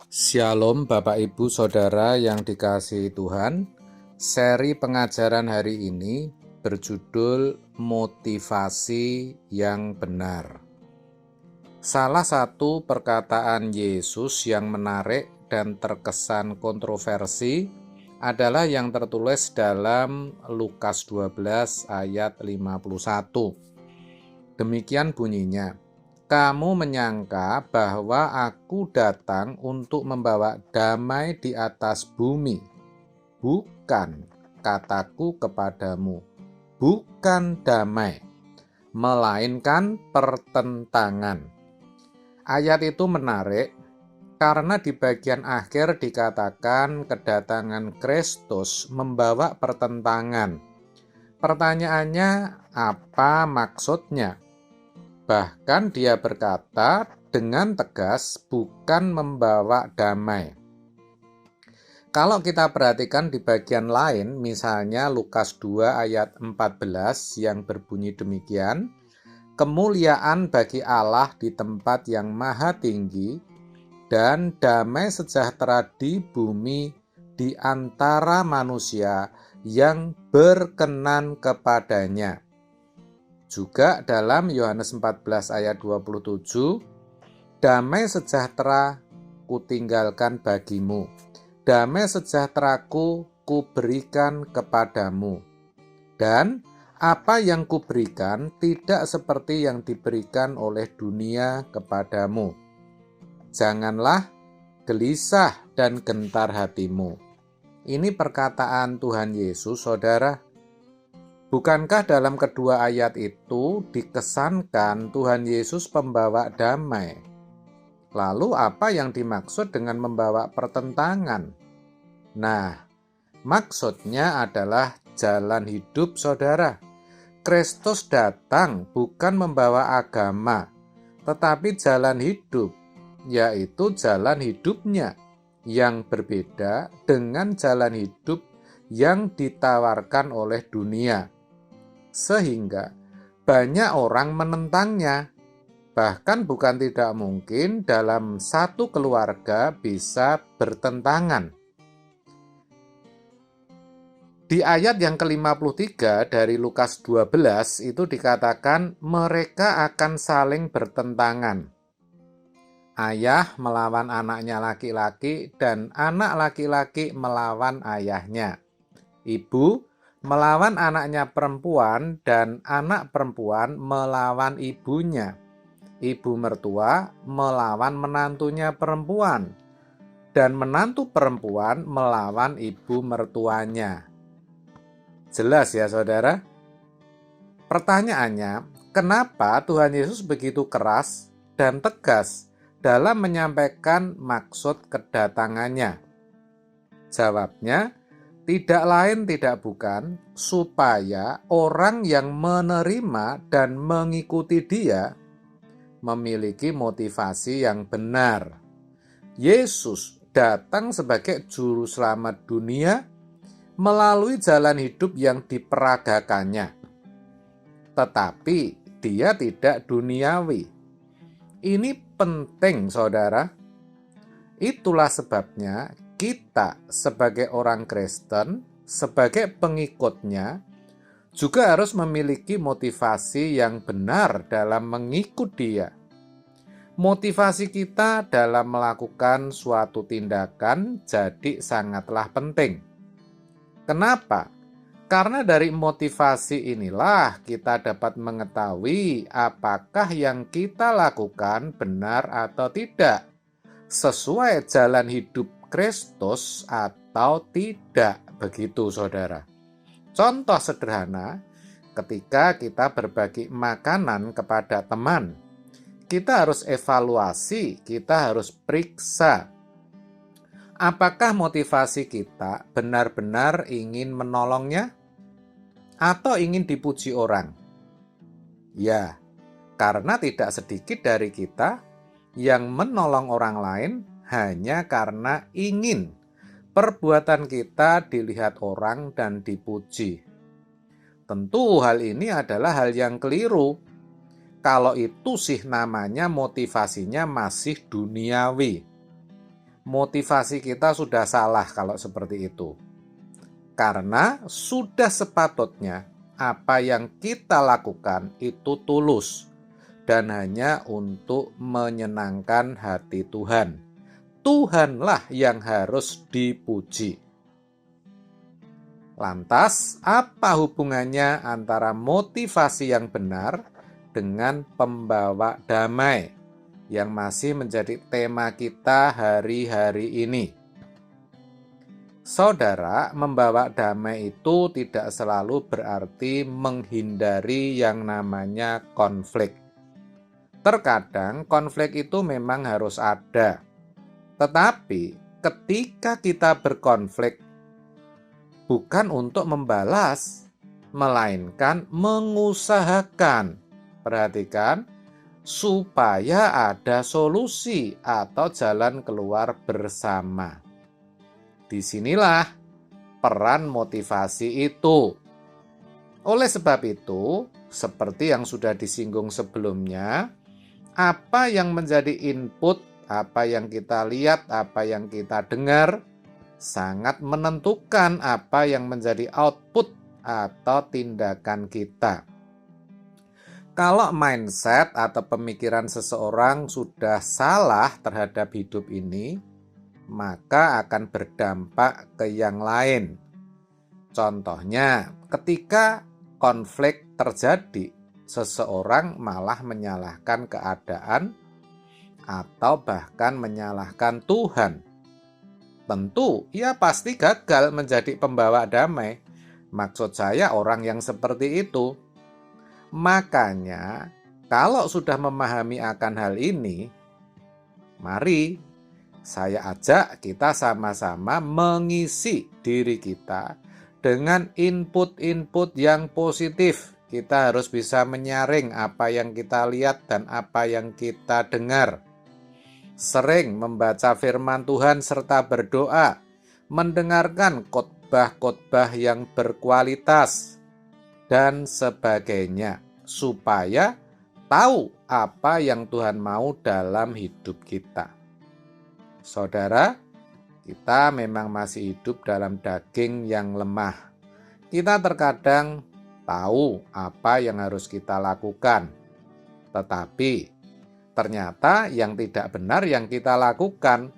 Shalom Bapak Ibu Saudara yang dikasihi Tuhan. Seri pengajaran hari ini berjudul Motivasi yang Benar. Salah satu perkataan Yesus yang menarik dan terkesan kontroversi adalah yang tertulis dalam Lukas 12 ayat 51. Demikian bunyinya, "Kamu menyangka bahwa aku datang untuk membawa damai di atas bumi. Bukan, kataku kepadamu, bukan damai, melainkan pertentangan." Ayat itu menarik karena di bagian akhir dikatakan kedatangan Kristus membawa pertentangan. Pertanyaannya, apa maksudnya? Bahkan dia berkata dengan tegas, bukan membawa damai. Kalau kita perhatikan di bagian lain, misalnya Lukas 2 ayat 14 yang berbunyi demikian, "Kemuliaan bagi Allah di tempat yang maha tinggi, dan damai sejahtera di bumi di antara manusia yang berkenan kepadanya." Juga dalam Yohanes 14 ayat 27, "Damai sejahtera kutinggalkan bagimu, damai sejahteraku kuberikan kepadamu. Dan apa yang kuberikan tidak seperti yang diberikan oleh dunia kepadamu. Janganlah gelisah dan gentar hatimu." Ini perkataan Tuhan Yesus, saudara. Bukankah dalam kedua ayat itu dikesankan Tuhan Yesus pembawa damai? Lalu apa yang dimaksud dengan membawa pertentangan? Nah, maksudnya adalah jalan hidup, saudara. Kristus datang bukan membawa agama, tetapi jalan hidup, yaitu jalan hidupnya yang berbeda dengan jalan hidup yang ditawarkan oleh dunia. Sehingga banyak orang menentangnya. Bahkan bukan tidak mungkin dalam satu keluarga bisa bertentangan. Di ayat yang ke-53 dari Lukas 12 itu dikatakan mereka akan saling bertentangan. Ayah melawan anaknya laki-laki dan anak laki-laki melawan ayahnya. Ibu melawan anaknya perempuan dan anak perempuan melawan ibunya. Ibu mertua melawan menantunya perempuan dan menantu perempuan melawan ibu mertuanya. Jelas ya, saudara? Pertanyaannya, kenapa Tuhan Yesus begitu keras dan tegas dalam menyampaikan maksud kedatangannya? Jawabnya, tidak lain tidak bukan supaya orang yang menerima dan mengikuti dia memiliki motivasi yang benar. Yesus datang sebagai juru selamat dunia melalui jalan hidup yang diperagakannya. Tetapi dia tidak duniawi. Ini penting, saudara. Itulah sebabnya kita sebagai orang Kristen, sebagai pengikutnya, juga harus memiliki motivasi yang benar dalam mengikut dia. Motivasi kita dalam melakukan suatu tindakan jadi sangatlah penting. Kenapa? Karena dari motivasi inilah kita dapat mengetahui apakah yang kita lakukan benar atau tidak, sesuai jalan hidup Kristus atau tidak, begitu saudara. Contoh sederhana, ketika kita berbagi makanan kepada teman, kita harus evaluasi, kita harus periksa. Apakah motivasi kita benar-benar ingin menolongnya atau ingin dipuji orang? Ya, karena tidak sedikit dari kita yang menolong orang lain hanya karena ingin perbuatan kita dilihat orang dan dipuji. Tentu hal ini adalah hal yang keliru. Kalau itu sih namanya motivasinya masih duniawi. motivasi kita sudah salah kalau seperti itu. Karena sudah sepatutnya apa yang kita lakukan itu tulus dan hanya untuk menyenangkan hati Tuhan. Tuhanlah yang harus dipuji. Lantas, apa hubungannya antara motivasi yang benar dengan pembawa damai yang masih menjadi tema kita hari-hari ini? Saudara, membawa damai itu tidak selalu berarti menghindari yang namanya konflik. Terkadang konflik itu memang harus ada. Tetapi ketika kita berkonflik, bukan untuk membalas, melainkan mengusahakan. Perhatikan, supaya ada solusi atau jalan keluar bersama. Disinilah peran motivasi itu. Oleh sebab itu, seperti yang sudah disinggung sebelumnya, apa yang menjadi input, apa yang kita lihat, apa yang kita dengar, sangat menentukan apa yang menjadi output atau tindakan kita. Kalau mindset atau pemikiran seseorang sudah salah terhadap hidup ini, maka akan berdampak ke yang lain. Contohnya, ketika konflik terjadi, seseorang malah menyalahkan keadaan atau bahkan menyalahkan Tuhan. Tentu, ia pasti gagal menjadi pembawa damai. Maksud saya orang yang seperti itu. Makanya, kalau sudah memahami akan hal ini, mari saya ajak kita sama-sama mengisi diri kita dengan input-input yang positif. Kita harus bisa menyaring apa yang kita lihat dan apa yang kita dengar. Sering membaca firman Tuhan serta berdoa, mendengarkan khotbah-khotbah yang berkualitas, dan sebagainya, supaya tahu apa yang Tuhan mau dalam hidup kita. Saudara, kita memang masih hidup dalam daging yang lemah. Kita terkadang tahu apa yang harus kita lakukan, tetapi ternyata yang tidak benar yang kita lakukan.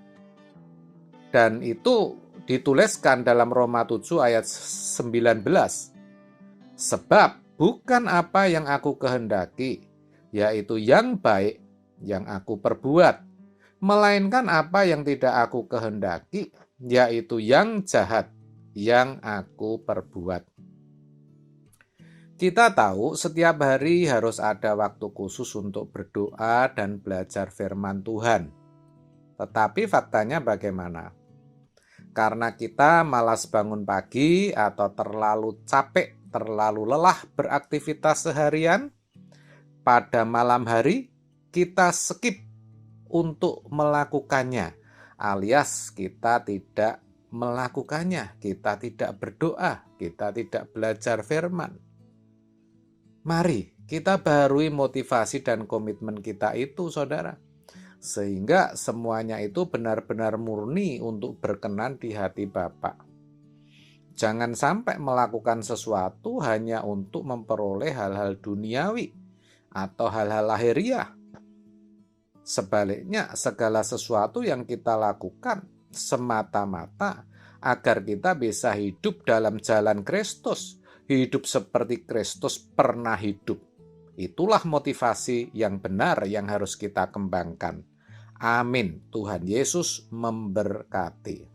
Dan itu dituliskan dalam Roma 7 ayat 19. Sebab bukan apa yang aku kehendaki, yaitu yang baik yang aku perbuat, melainkan apa yang tidak aku kehendaki, yaitu yang jahat yang aku perbuat. Kita tahu setiap hari harus ada waktu khusus untuk berdoa dan belajar firman Tuhan. Tetapi faktanya bagaimana? Karena kita malas bangun pagi atau terlalu capek, terlalu lelah beraktivitas seharian, pada malam hari kita skip untuk melakukannya, alias kita tidak melakukannya, kita tidak berdoa, kita tidak belajar firman. Mari kita barui motivasi dan komitmen kita itu, saudara, sehingga semuanya itu benar-benar murni untuk berkenan di hati Bapa. Jangan sampai melakukan sesuatu hanya untuk memperoleh hal-hal duniawi atau hal-hal lahiriah. Sebaliknya, segala sesuatu yang kita lakukan semata-mata agar kita bisa hidup dalam jalan Kristus, hidup seperti Kristus pernah hidup. Itulah motivasi yang benar yang harus kita kembangkan. Amin. Tuhan Yesus memberkati.